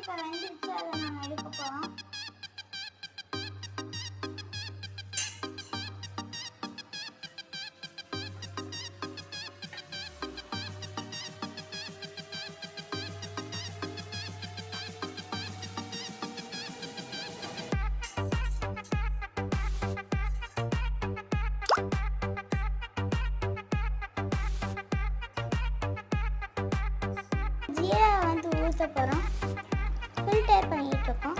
இப்போ வெந்துருச்சு, அதை நம்ம எடுக்க போகிறோம். ஜீரகம் வந்து ஊற்ற போகிறோம். ஃபில்டர் பண்ணிகிட்டு இருக்கோம்.